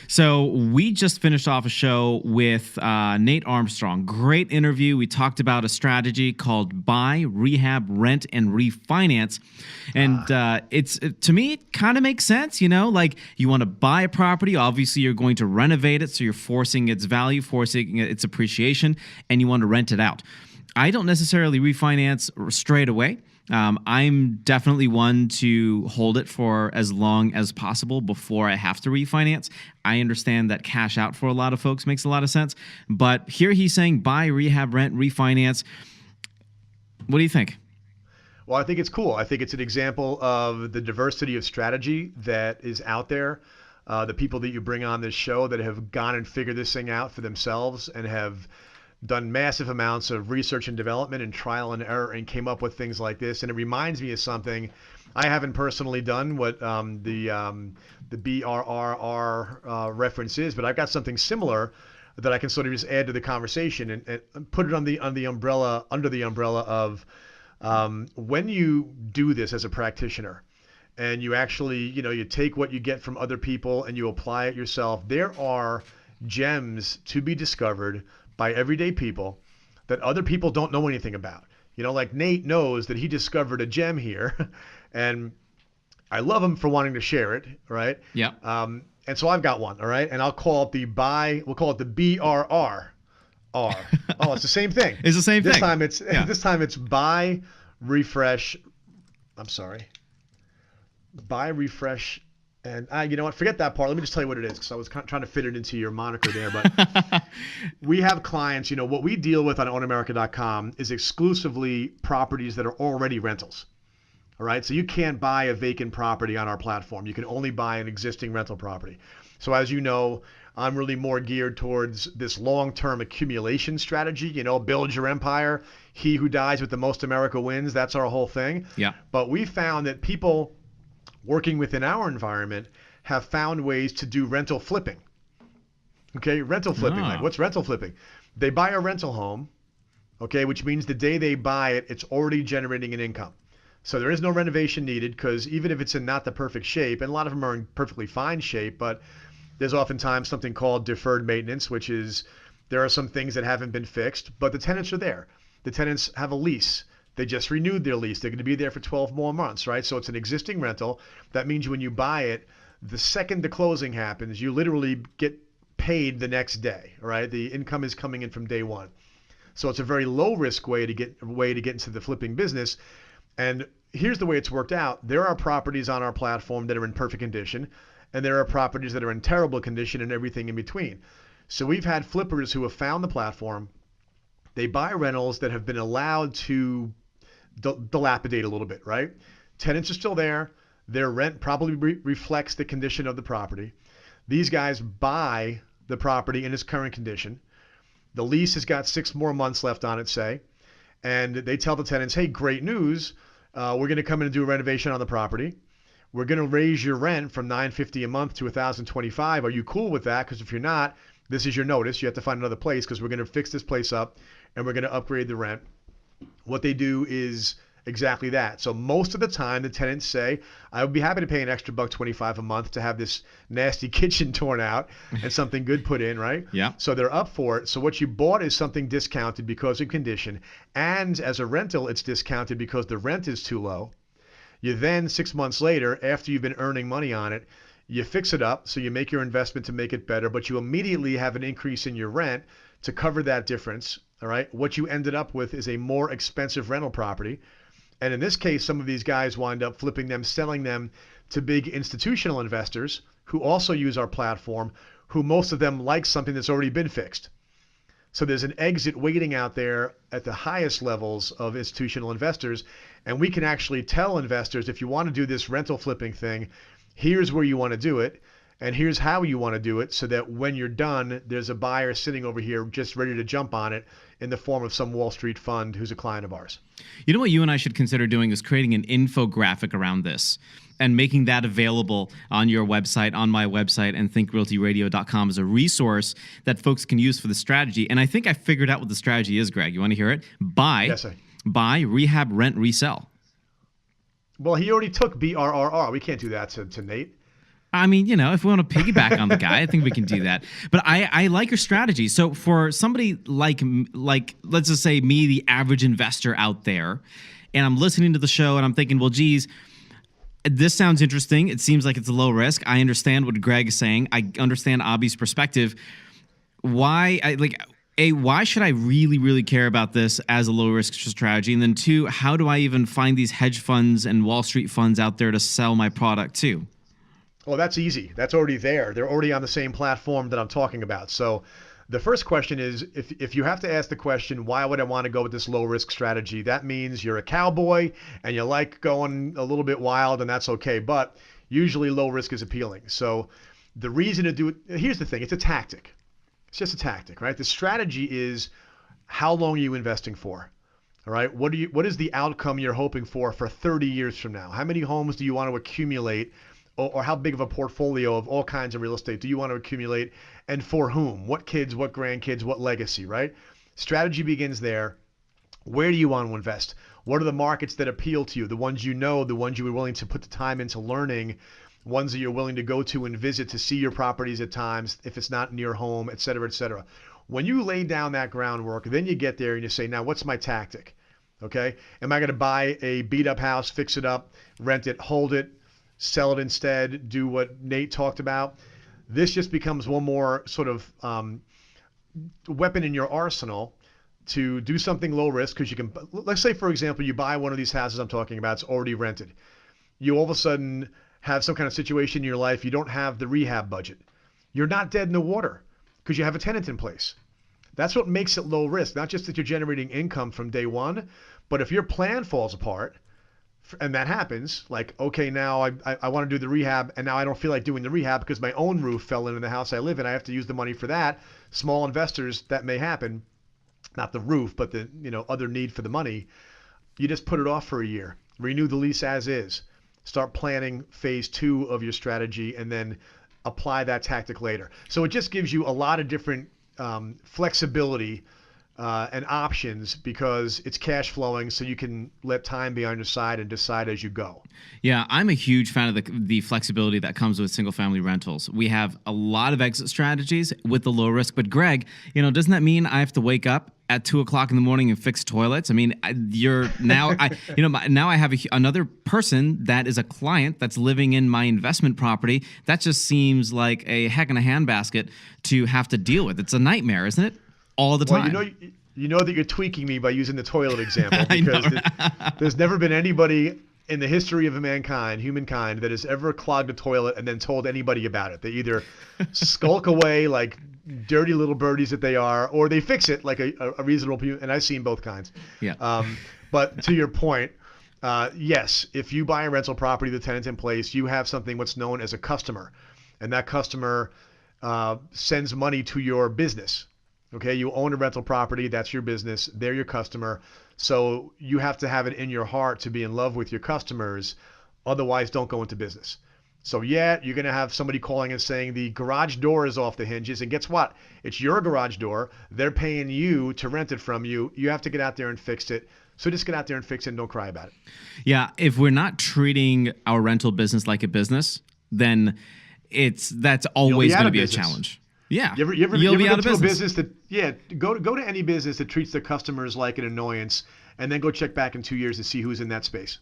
So we just finished off a show with Nate Armstrong. Great interview. We talked about a strategy called buy, rehab, rent, and refinance. And it's to me, it kind of makes sense. Like you want to buy a property. Obviously, you're going to renovate it. So you're forcing its value, forcing its appreciation, and you want to rent it out. I don't necessarily refinance straight away. I'm definitely one to hold it for as long as possible before I have to refinance. I understand that cash out for a lot of folks makes a lot of sense. But here he's saying buy, rehab, rent, refinance. What do you think? Well, I think it's cool. I think it's an example of the diversity of strategy that is out there. The people that you bring on this show that have gone and figured this thing out for themselves and have done massive amounts of research and development and trial and error and came up with things like this. And it reminds me of something I haven't personally done, what the BRRR reference is, but I've got something similar that I can sort of just add to the conversation and put it on the umbrella, under the umbrella of when you do this as a practitioner and you actually, you take what you get from other people and you apply it yourself, there are gems to be discovered by everyday people that other people don't know anything about. Like Nate knows that he discovered a gem here, and I love him for wanting to share it, right? Yeah. And so I've got one, all right? And I'll call it we'll call it the BRR. Oh, it's the same thing. It's the same thing. This time it's buy, refresh. I'm sorry. Buy, refresh. And you know what? Forget that part. Let me just tell you what it is, because I was trying to fit it into your moniker there. But we have clients. What we deal with on OwnAmerica.com is exclusively properties that are already rentals. All right. So you can't buy a vacant property on our platform. You can only buy an existing rental property. So as you know, I'm really more geared towards this long-term accumulation strategy. Build your empire. He who dies with the most America wins. That's our whole thing. Yeah. But we found that people working within our environment have found ways to do rental flipping. Okay, rental flipping. Like, what's rental flipping? They buy a rental home, okay, which means the day they buy it, it's already generating an income. So there is no renovation needed, because even if it's in not the perfect shape, and a lot of them are in perfectly fine shape, but there's oftentimes something called deferred maintenance, which is there are some things that haven't been fixed, but the tenants are there. The tenants have a lease. They just renewed their lease. They're going to be there for 12 more months, right? So it's an existing rental. That means when you buy it, the second the closing happens, you literally get paid the next day, right? The income is coming in from day one. So it's a very low risk way to get into the flipping business. And here's the way it's worked out. There are properties on our platform that are in perfect condition, and there are properties that are in terrible condition and everything in between. So we've had flippers who have found the platform. They buy rentals that have been allowed to dilapidate a little bit, right? Tenants are still there. Their rent probably reflects the condition of the property. These guys buy the property in its current condition. The lease has got 6 more months left on it, say, and they tell the tenants, hey, great news. We're going to come in and do a renovation on the property. We're going to raise your rent from $950 a month to $1,025. Are you cool with that? Because if you're not, this is your notice. You have to find another place, because we're going to fix this place up and we're going to upgrade the rent. What they do is exactly that. So most of the time, the tenants say, I would be happy to pay an extra $125 a month to have this nasty kitchen torn out and something good put in, right? Yeah. So they're up for it. So what you bought is something discounted because of condition. And as a rental, it's discounted because the rent is too low. You then, 6 months later, after you've been earning money on it, you fix it up. So you make your investment to make it better, but you immediately have an increase in your rent to cover that difference. All right. What you ended up with is a more expensive rental property. And in this case, some of these guys wind up flipping them, selling them to big institutional investors who also use our platform, who most of them like something that's already been fixed. So there's an exit waiting out there at the highest levels of institutional investors. And we can actually tell investors, if you want to do this rental flipping thing, here's where you want to do it. And here's how you want to do it, so that when you're done, there's a buyer sitting over here just ready to jump on it in the form of some Wall Street fund who's a client of ours. You know what you and I should consider doing is creating an infographic around this and making that available on your website, on my website, and thinkrealtyradio.com as a resource that folks can use for the strategy. And I think I figured out what the strategy is, Greg. You want to hear it? Buy, rehab, rent, resell. Well, he already took BRRR. We can't do that to Nate. I mean, if we want to piggyback on the guy, I think we can do that. But I like your strategy. So for somebody like let's just say me, the average investor out there, and I'm listening to the show and I'm thinking, well, geez, this sounds interesting. It seems like it's a low risk. I understand what Greg is saying. I understand Abhi's perspective. Why should I really, really care about this as a low risk strategy? And then two, how do I even find these hedge funds and Wall Street funds out there to sell my product to? Well, that's easy. That's already there. They're already on the same platform that I'm talking about. So the first question is, if you have to ask the question, why would I want to go with this low risk strategy? That means you're a cowboy and you like going a little bit wild, and that's okay. But usually low risk is appealing. So the reason to do it, here's the thing, it's a tactic. It's just a tactic, right? The strategy is how long are you investing for? All right. What is the outcome you're hoping for 30 years from now? How many homes do you want to accumulate? Or how big of a portfolio of all kinds of real estate do you want to accumulate, and for whom? What kids, what grandkids, what legacy, right? Strategy begins there. Where do you want to invest? What are the markets that appeal to you? The ones you know, the ones you were willing to put the time into learning, ones that you're willing to go to and visit to see your properties at times, if it's not near home, et cetera, et cetera. When you lay down that groundwork, then you get there and you say, now what's my tactic? Okay? Am I going to buy a beat up house, fix it up, rent it, hold it, sell it instead, do what Nate talked about? This just becomes one more sort of weapon in your arsenal to do something low risk, because you can, let's say, for example, you buy one of these houses I'm talking about, it's already rented. You all of a sudden have some kind of situation in your life, you don't have the rehab budget. You're not dead in the water because you have a tenant in place. That's what makes it low risk, not just that you're generating income from day one, but if your plan falls apart, and that happens, like, okay, now I want to do the rehab, and now I don't feel like doing the rehab because my own roof fell into the house I live in. I have to use the money for that. Small investors, that may happen. Not the roof, but the other need for the money. You just put it off for a year. Renew the lease as is. Start planning phase 2 of your strategy, and then apply that tactic later. So it just gives you a lot of different flexibility and options, because it's cash flowing, so you can let time be on your side and decide as you go. Yeah, I'm a huge fan of the flexibility that comes with single family rentals. We have a lot of exit strategies with the low risk, but Greg, doesn't that mean I have to wake up at 2:00 in the morning and fix toilets? I mean, now I have another person that is a client that's living in my investment property. That just seems like a heck in a handbasket to have to deal with. It's a nightmare, isn't it? All the time. Well, you know that you're tweaking me by using the toilet example, because there's never been anybody in the history of humankind, that has ever clogged a toilet and then told anybody about it. They either skulk away like dirty little birdies that they are, or they fix it like a reasonable people. And I've seen both kinds. Yeah. But to your point, yes, if you buy a rental property, the tenant's in place, you have something what's known as a customer, and that customer sends money to your business. Okay, you own a rental property, that's your business, they're your customer. So you have to have it in your heart to be in love with your customers, otherwise don't go into business. So yeah, you're going to have somebody calling and saying the garage door is off the hinges, and guess what? It's your garage door. They're paying you to rent it from you. You have to get out there and fix it. So just get out there and fix it and don't cry about it. Yeah, if we're not treating our rental business like a business, then that's always going to be a challenge. Yeah, you ever go to a business that go to any business that treats their customers like an annoyance, and then go check back in 2 years to see who's in that space.